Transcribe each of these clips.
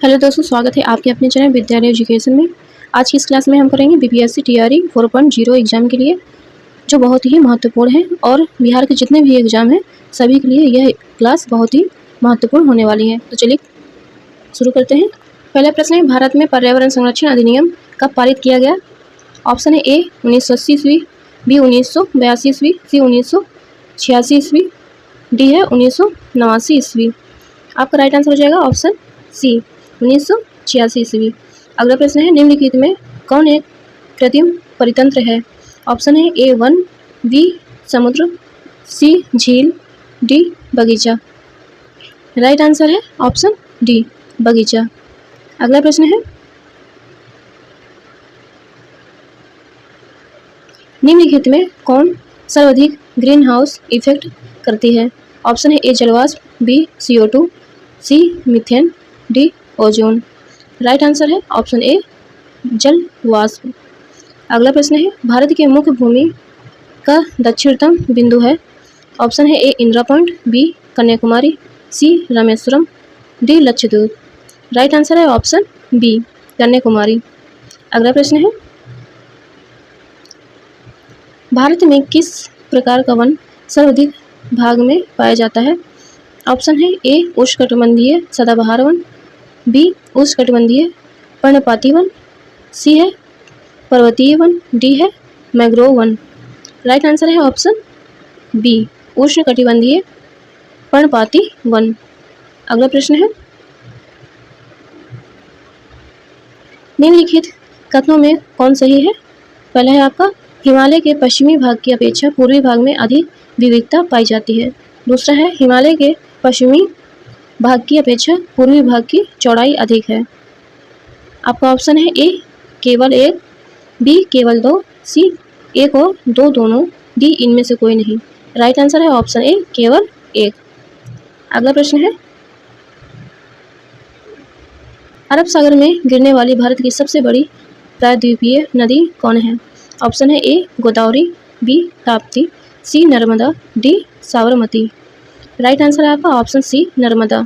Hello दोस्तों, स्वागत है आपके अपने चैनल विद्यालय एजुकेशन में। आज की इस क्लास में हम करेंगे बीपीएससी टीआरई 4.0 एग्ज़ाम के लिए, जो बहुत ही महत्वपूर्ण है और बिहार के जितने भी एग्ज़ाम हैं सभी के लिए यह क्लास बहुत ही महत्वपूर्ण होने वाली है। तो चलिए शुरू करते हैं। पहला प्रश्न है, भारत में पर्यावरण संरक्षण अधिनियम कब पारित किया गया? ऑप्शन है ए 1980 ईस्वी, बी 1982 ईस्वी, सी 1986 ईस्वी, डी है 1989 ईस्वी। आपका राइट आंसर हो जाएगा ऑप्शन सी 1986 ईस्वी। अगला प्रश्न है, निम्नलिखित में कौन एक कृत्रिम परितंत्र है? ऑप्शन है ए वन, बी समुद्र, सी झील, डी बगीचा। राइट आंसर है ऑप्शन डी बगीचा। अगला प्रश्न है, निम्नलिखित में कौन सर्वाधिक ग्रीन हाउस इफेक्ट करती है? ऑप्शन है ए जलवाष्प, B CO2, C methane, D ozone. Right answer है ऑप्शन ए जल वाष्प। अगला प्रश्न है, भारत के मुख्य भूमि का दक्षिणतम बिंदु है? ऑप्शन है A Indira point, B Kanyakumari, C Rameswaram, D Lakshadweep. Right answer है ऑप्शन बी कन्याकुमारी। अगला प्रश्न है, भारत में किस प्रकार का वन सर्वाधिक भाग में पाया जाता है? ऑप्शन है ए उष्णकटिबंधीय सदाबहार वन, बी उष्णकटिबंधीय पर्णपाती वन, सी है पर्वतीय वन, डी है मैंग्रोव वन। राइट आंसर है ऑप्शन बी उष्णकटिबंधीय पर्णपाती वन। अगला प्रश्न है, निम्नलिखित कथनों में कौन सही है? पहला है आपका, हिमालय के पश्चिमी भाग की अपेक्षा पूर्वी भाग में अधिक विविधता पाई जाती है। दूसरा है, हिमालय के पश्चिमी भाग की अपेक्षा पूर्वी भाग की चौड़ाई अधिक है। आपका ऑप्शन है ए केवल एक, बी केवल दो, सी एक और दो दोनों, डी इनमें से कोई नहीं। राइट आंसर है ऑप्शन ए केवल एक। अगला प्रश्न है, अरब सागर में गिरने वाली भारत की सबसे बड़ी प्रायद्वीपीय नदी कौन है? ऑप्शन है A Godavari, B Tapti, C Narmada, D Sabarmati. Right answer है आपका ऑप्शन सी नर्मदा।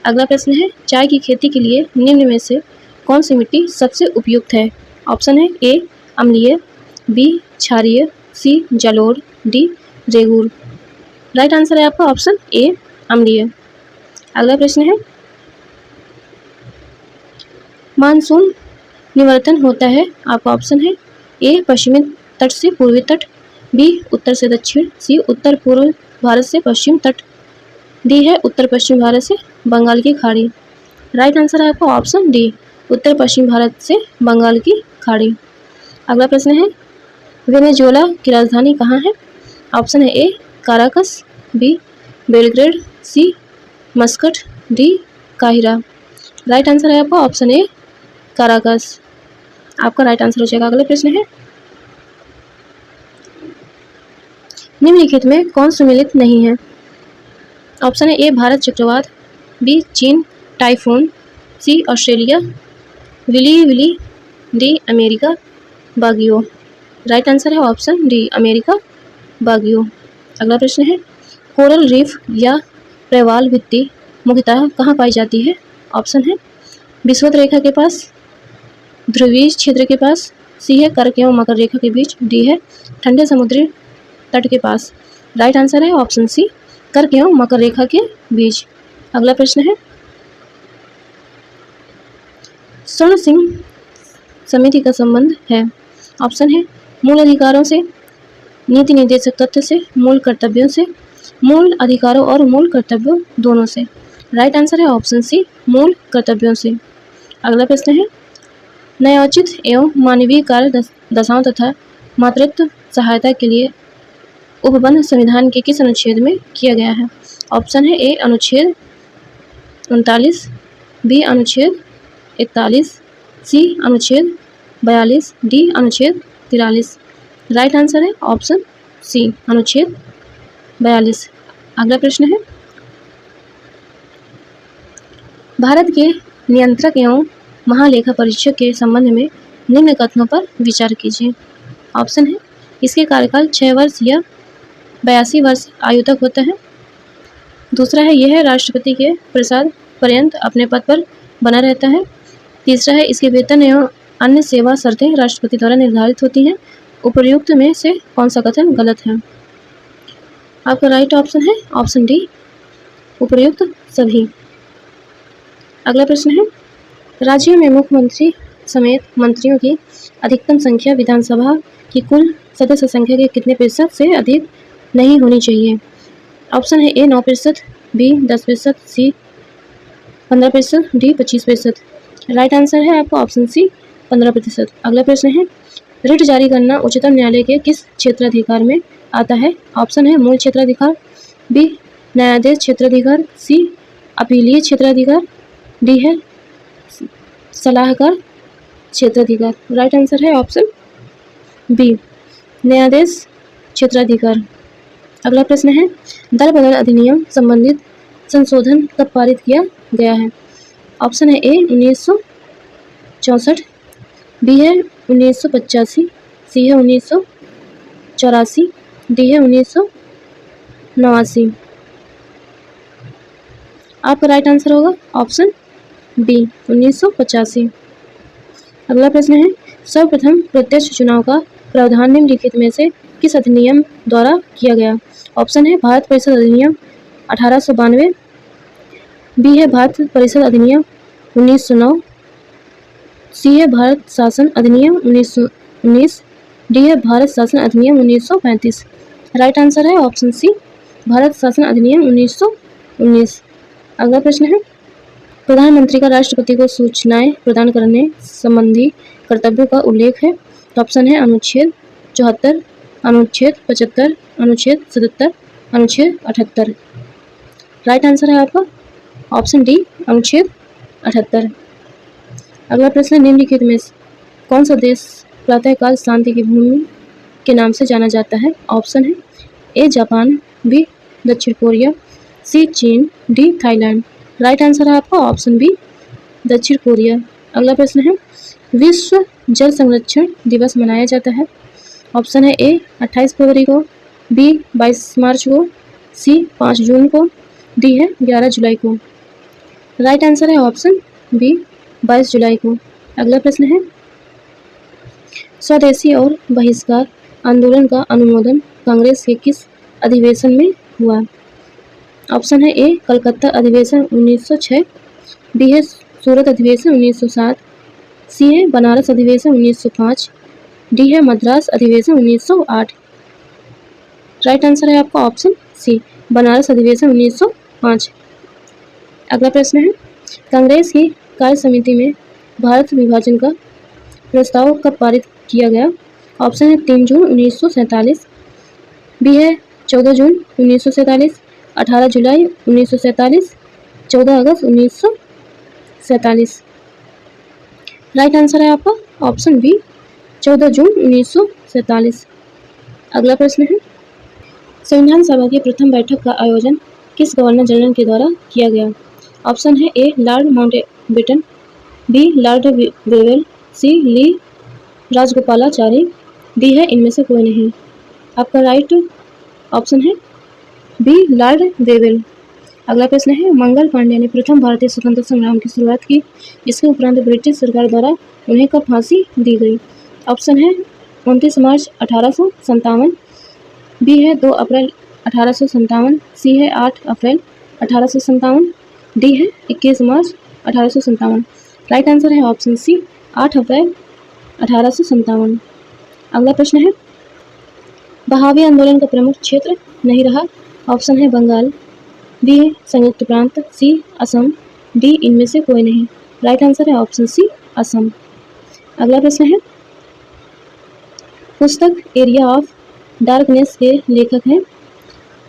अगला प्रश्न है, चाय की खेती के लिए निम्न में से कौन सी मिट्टी सबसे उपयुक्त है? ऑप्शन है ए अम्लीय, बी क्षारीय, सी जलोढ़, डी रेगूर। राइट आंसर है आपका ऑप्शन ए अम्लीय। अगला प्रश्न है, मानसून निवर्तन होता है? आपका ऑप्शन है ए पश्चिमी तट से पूर्वी तट, बी उत्तर से दक्षिण, सी उत्तर पूर्व भारत से पश्चिम तट, डी है उत्तर पश्चिम भारत से बंगाल की खाड़ी। राइट आंसर है आपका ऑप्शन डी उत्तर पश्चिम भारत से बंगाल की खाड़ी। अगला प्रश्न है, वेनेजुएला की राजधानी कहाँ है? ऑप्शन है A Caracas, B Belgrade, C Muscat, D काहिरा। राइट आंसर है आपका ऑप्शन ए काराकस। आपका राइट आंसर हो जाएगा। अगला प्रश्न है, निम्नलिखित में कौन सम्मिलित नहीं है? ऑप्शन है ए भारत चक्रवात, बी चीन typhoon, C Australia willy willy, D America Baguio. Right answer है ऑप्शन डी अमेरिका बागियो। अगला प्रश्न है, कोरल रीफ या प्रवाल भित्ति मुख्यतः कहाँ पाई जाती है? ऑप्शन है विषुवत रेखा के पास, ध्रुवीय क्षेत्र के पास, सी है कर्क एवं मकर रेखा के बीच, डी है ठंडे समुद्री तट के पास। राइट आंसर है ऑप्शन सी कर्क एवं मकर रेखा के बीच। अगला प्रश्न है, स्वर्ण सिंह समिति का संबंध है? ऑप्शन है मूल अधिकारों से, नीति निर्देशक तथ्य से, मूल कर्तव्यों से, मूल अधिकारों और मूल कर्तव्यों दोनों से। राइट आंसर है ऑप्शन सी मूल कर्तव्यों से। अगला प्रश्न है, न्यायोचित एवं मानवीय कार्य दशाओं तथा मातृत्व सहायता के लिए उपबंध संविधान के किस अनुच्छेद में किया गया है? ऑप्शन है ए अनुच्छेद 39, बी अनुच्छेद 41, सी अनुच्छेद 42, डी अनुच्छेद 43। राइट आंसर है ऑप्शन सी अनुच्छेद 42। अगला प्रश्न है, भारत के नियंत्रक एवं महालेखा परीक्षक के संबंध में निम्न कथनों पर विचार कीजिए। ऑप्शन है, इसके कार्यकाल 6 वर्ष या 82 वर्ष आयु तक होता है। दूसरा है, यह राष्ट्रपति के प्रसाद पर्यंत अपने पद पर बना रहता है। तीसरा है इसके वेतन एवं अन्य सेवा शर्तें राष्ट्रपति द्वारा निर्धारित होती हैं। उपर्युक्त में से कौन सा कथन गलत है? आपका राइट ऑप्शन है ऑप्शन डी, उपर्युक्त सभी। अगला प्रश्न है, राज्यों में मुख्यमंत्री समेत मंत्रियों की अधिकतम संख्या विधानसभा की कुल सदस्य संख्या के कितने प्रतिशत से अधिक नहीं होनी चाहिए? ऑप्शन है ए 9%, बी 10%, सी 15%, डी 25%। राइट आंसर है आपका ऑप्शन सी 15%। अगला प्रश्न है, रिट जारी करना उच्चतम न्यायालय के किस क्षेत्राधिकार में आता है? ऑप्शन है मूल क्षेत्राधिकार, बी न्यायाधीश क्षेत्राधिकार, सी अपीलीय क्षेत्राधिकार, डी है सलाहकार क्षेत्राधिकार। राइट आंसर है ऑप्शन बी न्यायाधीश क्षेत्राधिकार। अगला प्रश्न है, दल बदल अधिनियम संबंधित संशोधन कब पारित किया गया है? ऑप्शन है ए 1964, बी है 1985, सी है 1984, डी है 1989। आपका राइट आंसर होगा ऑप्शन बी 1985। अगला प्रश्न है, सर्वप्रथम प्रत्यक्ष चुनाव का प्रावधान निम्नलिखित में से किस अधिनियम द्वारा किया गया? ऑप्शन है भारत परिषद अधिनियम 1892, बी है भारत परिषद अधिनियम 1909, सी है भारत शासन अधिनियम 1919, डी है भारत शासन अधिनियम 1935। राइट आंसर है ऑप्शन सी भारत शासन अधिनियम 1919। अगला प्रश्न है, प्रधानमंत्री का राष्ट्रपति को सूचनाएं प्रदान करने संबंधी कर्तव्यों का उल्लेख है। तो ऑप्शन है अनुच्छेद 74, अनुच्छेद 75, अनुच्छेद 77, अनुच्छेद 78। राइट आंसर है आपका ऑप्शन डी अनुच्छेद 78। अगला प्रश्न, निम्नलिखित में कौन सा देश प्रातःकाल शांति की भूमि के नाम से जाना जाता है? ऑप्शन है ए जापान, बी दक्षिण कोरिया, सी चीन, डी थाईलैंड। राइट आंसर है आपका ऑप्शन बी दक्षिण कोरिया। अगला प्रश्न है, विश्व जल संरक्षण दिवस मनाया जाता है। ऑप्शन है ए 28 फरवरी को, बी 22 मार्च को, सी 5 जून को, डी है 11 जुलाई को। राइट आंसर है ऑप्शन बी 22 जुलाई को। अगला प्रश्न है, स्वदेशी और बहिष्कार आंदोलन का अनुमोदन कांग्रेस के किस अधिवेशन में हुआ? ऑप्शन है ए कलकत्ता अधिवेशन 1906, बी है सूरत अधिवेशन 1907, सी है बनारस अधिवेशन 1905, डी है मद्रास अधिवेशन 1908। राइट आंसर है आपका ऑप्शन सी बनारस अधिवेशन 1905। अगला प्रश्न है, कांग्रेस की कार्य समिति में भारत विभाजन का प्रस्ताव कब पारित किया गया? ऑप्शन है 3 जून 1947, बी है 14 जून 1947, 18 जुलाई 1947, 14 अगस्त 1947। राइट आंसर है आपका ऑप्शन बी 14 जून 1947। अगला प्रश्न है, संविधान सभा की प्रथम बैठक का आयोजन किस गवर्नर जनरल के द्वारा किया गया? ऑप्शन है A lord Mountbatten, B lord Wavell, C ली राजगोपालाचारी, डी है इनमें से कोई नहीं। आपका राइट ऑप्शन है बी लॉर्ड वेवेल। अगला प्रश्न है, मंगल पांडे ने प्रथम भारतीय स्वतंत्रता संग्राम की शुरुआत की, इसके उपरांत ब्रिटिश सरकार द्वारा उन्हें कब फांसी दी गई? ऑप्शन है 29 मार्च 1857, बी है 2 अप्रैल 1857, सी है 8 अप्रैल 1857, डी है 21 मार्च 1857। राइट आंसर है ऑप्शन सी 8 अप्रैल 1857। अगला प्रश्न है, बहावी आंदोलन का प्रमुख क्षेत्र नहीं रहा। ऑप्शन है बंगाल, बी संयुक्त प्रांत, सी असम, डी इनमें से कोई नहीं। राइट आंसर है ऑप्शन सी असम। अगला प्रश्न है, पुस्तक एरिया ऑफ डार्कनेस के लेखक हैं।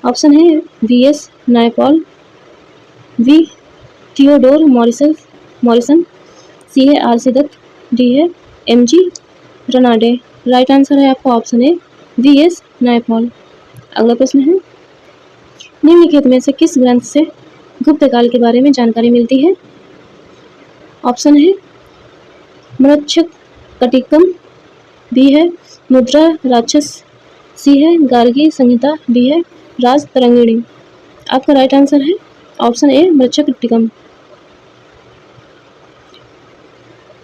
ऑप्शन है V S. Naipaul, B Theodore Morison, C है आर.सी. दत्त, डी है एम.जी. रनाडे। राइट आंसर है आपका ऑप्शन है वी.एस. नायपॉल। अगला प्रश्न है, निम्नलिखित में से किस ग्रंथ से गुप्त काल के बारे में जानकारी मिलती है? ऑप्शन है मृच्छकटिकम, बी है मुद्रा राक्षस, सी है गार्गी संहिता, डी है राज तरंगिणी। आपका राइट आंसर है ऑप्शन ए मृच्छकटिकम।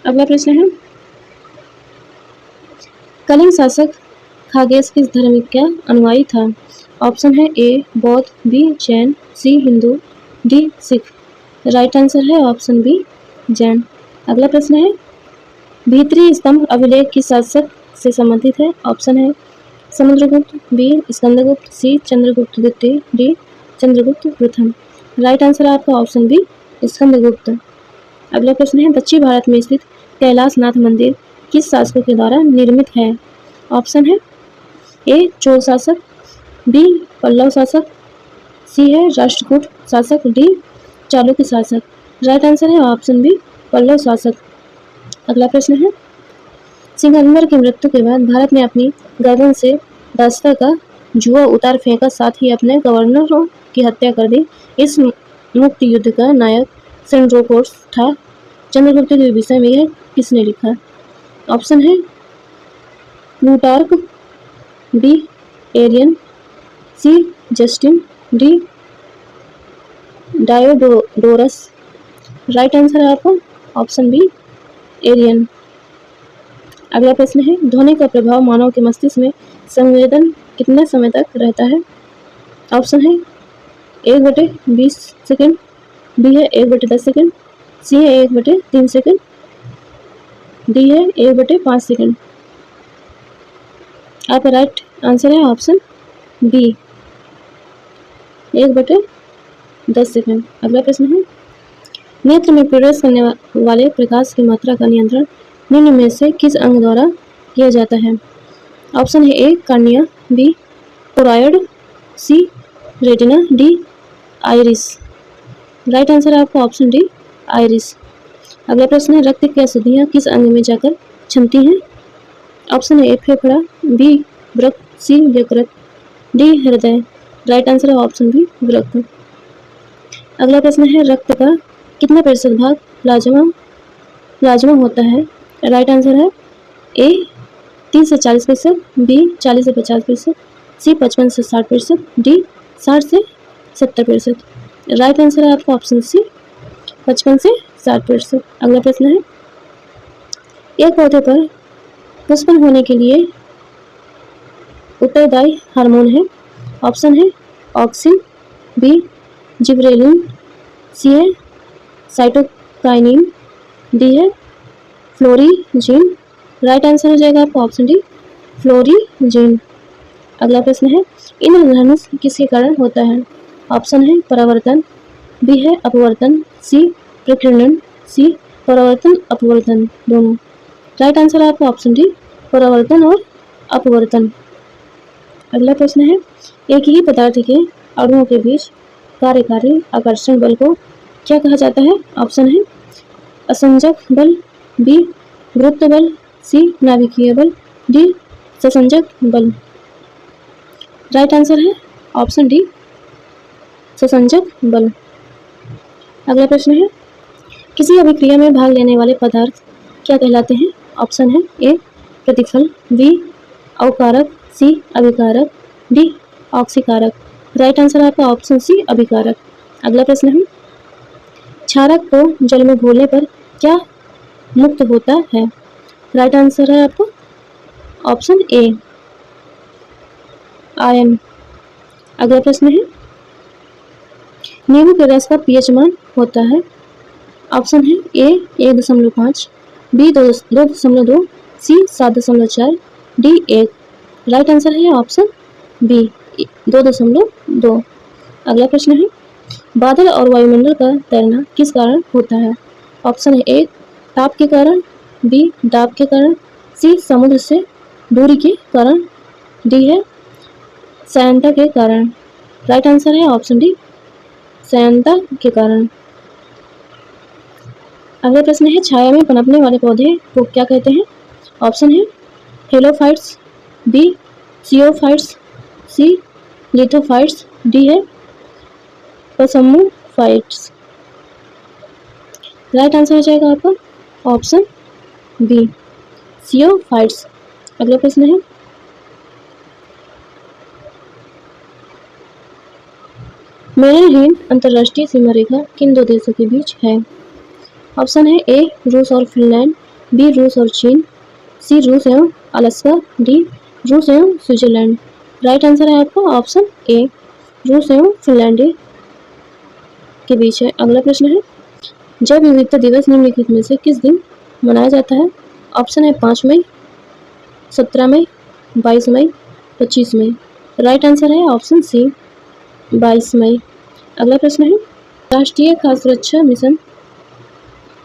अगला प्रश्न है, कलिंग शासक खागेश किस धर्म का अनुयायी था? ऑप्शन है ए बौद्ध, B Jain, C Hindu, D Sikh. Right answer है ऑप्शन बी जैन। अगला प्रश्न है, भीतरी स्तंभ अभिलेख किस शासक से संबंधित है? ऑप्शन है समुद्रगुप्त, बी स्कंदगुप्त, सी चंद्रगुप्त द्वितीय, डी चंद्रगुप्त प्रथम। राइट आंसर है आपका ऑप्शन बी स्कंदगुप्त। अगला प्रश्न है, दक्षिण भारत में स्थित कैलाशनाथ मंदिर किस शासकों के द्वारा निर्मित है? ऑप्शन है ए चोल शासक, बी पल्लव शासक, सी है राष्ट्रकूट शासक, डी चालुक्य शासक। राइट आंसर है ऑप्शन बी पल्लव शासक। अगला प्रश्न है, सिकंदर की मृत्यु के बाद भारत ने अपनी गर्दन से दास्ता का जुआ उतार फेंका, साथ ही अपने गवर्नरों की हत्या कर दी। इस मुक्त युद्ध का नायक सेंड्रोकोर्स था। चंद्रगुप्त के विषय में यह किसने लिखा? ऑप्शन है प्लूटार्क, बी एरियन, सी जस्टिन, डी डायोडोरस। राइट आंसर है आपका ऑप्शन बी एरियन। अगला प्रश्न है, ध्वनि का प्रभाव मानव के मस्तिष्क में संवेदन कितने समय तक रहता है? ऑप्शन है 1/20 सेकेंड, बी है 1/10 सेकेंड, सी है 1/3 सेकेंड, डी है 1/5 सेकेंड। आपका राइट आंसर है ऑप्शन बी 1/10 सेकेंड। अगला प्रश्न है, नेत्र में प्रवेश करने वाले प्रकाश की मात्रा का नियंत्रण निम्न में से किस अंग द्वारा किया जाता है? ऑप्शन है A cornea, B choroid, C retina, D iris. Right answer है आपका ऑप्शन डी आइरिस। अगला प्रश्न है, रक्त की अशुद्धियाँ किस अंग में जाकर क्षमती हैं? ऑप्शन है ए फेफड़ा, बी वृक्क, सी यकृत, डी हृदय। राइट आंसर है ऑप्शन बी वृक्क। अगला प्रश्न है, रक्त का कितना प्रतिशत भाग प्लाज्मा होता है? राइट आंसर है ए 30 से 40%, बी 40 से 50%, सी 55 से 60%, डी 60 से 70%। राइट आंसर है आपका ऑप्शन सी 55 से 60%। अगला प्रश्न है, एक पौधे पर पुष्पन होने के लिए उत्तरदायी हार्मोन है? ऑप्शन है ऑक्सिन, बी जिबरेलिन, सी है साइटोकाइनिन, डी है फ्लोरीजिन। राइट आंसर हो जाएगा आपका ऑप्शन डी फ्लोरीजिन। अगला प्रश्न है, इंद्रधनुष किसके कारण होता है? ऑप्शन है परावर्तन, बी है अपवर्तन, सी प्रकीर्णन, सी परावर्तन अपवर्तन दोनों। राइट आंसर है आपका ऑप्शन डी परावर्तन और अपवर्तन। अगला प्रश्न है, एक ही पदार्थ के अणुओं के बीच कार्यकारी आकर्षण बल को क्या कहा जाता है? ऑप्शन है असंजक बल, बी गुरुत्व बल, सी नाभिकीय बल, डी ससंजक बल। राइट आंसर है ऑप्शन डी ससंजक बल। अगला प्रश्न है, किसी अभिक्रिया में भाग लेने वाले पदार्थ क्या कहलाते हैं? ऑप्शन है ए प्रतिफल, बी अवकारक, सी अभिकारक, डी ऑक्सीकारक। राइट आंसर है आपका ऑप्शन सी अभिकारक। अगला प्रश्न है, क्षारक को जल में घोलने पर क्या मुक्त होता है? राइट आंसर है आपका ऑप्शन ए आयन। अगला प्रश्न है, नींबू के रस का पीएच मान होता है? ऑप्शन है ए 1.5, बी 2.2, सी 7.4, डी 1। राइट आंसर है ऑप्शन बी 2.2। अगला प्रश्न है, बादल और वायुमंडल का तैरना किस कारण होता है? ऑप्शन है ए ताप के कारण, बी दाब के कारण, सी समुद्र से दूरी के कारण, डी है श्यानता के कारण। राइट आंसर है ऑप्शन डी श्यानता के कारण। अगला प्रश्न है, छाया में पनपने वाले पौधे को क्या कहते हैं? ऑप्शन है हेलोफाइट्स, बी सियोफाइट्स, सी लिथोफाइट्स, डी है पसमोफाइट्स। राइट आंसर हो जाएगा आपका ऑप्शन बी सियोफाइट्स। अगला प्रश्न है, मेरिलहीन अंतर्राष्ट्रीय सीमा रेखा किन दो देशों के बीच है? ऑप्शन है ए रूस और फिनलैंड, बी रूस और चीन, सी रूस एवं अलास्का, डी रूस एवं स्विट्जरलैंड। राइट आंसर है आपका ऑप्शन ए, रूस एवं फिनलैंड के बीच है। अगला प्रश्न है, जैव विविधता दिवस निम्नलिखित में से किस दिन मनाया जाता है? ऑप्शन है 5 मई, 17 मई, 22 मई, 25 मई। राइट आंसर है ऑप्शन सी, 22 मई। अगला प्रश्न है, राष्ट्रीय खाद्य सुरक्षा मिशन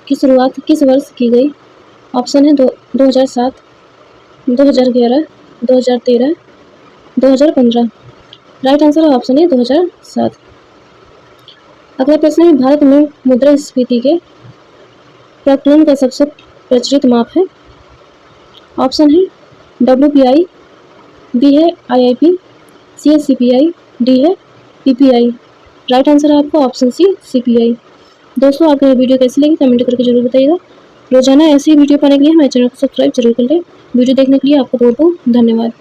की शुरुआत किस वर्ष की गई? ऑप्शन है 2007, 2011, 2013, 2015। राइट आंसर है ऑप्शन है 2007। अगला प्रश्न है, भारत में मुद्रास्फीति के प्रचलन का सबसे प्रचलित माप है? ऑप्शन है WPI, बी है IIP, सी है CPI, डी है PPI। राइट आंसर है आपका ऑप्शन सी, CPI। दोस्तों, आपको ये वीडियो कैसी लगी कमेंट करके जरूर बताइएगा। रोजाना ऐसी वीडियो पाने के लिए हमारे चैनल को सब्सक्राइब जरूर कर लें। वीडियो देखने के लिए आपको बहुत बहुत धन्यवाद।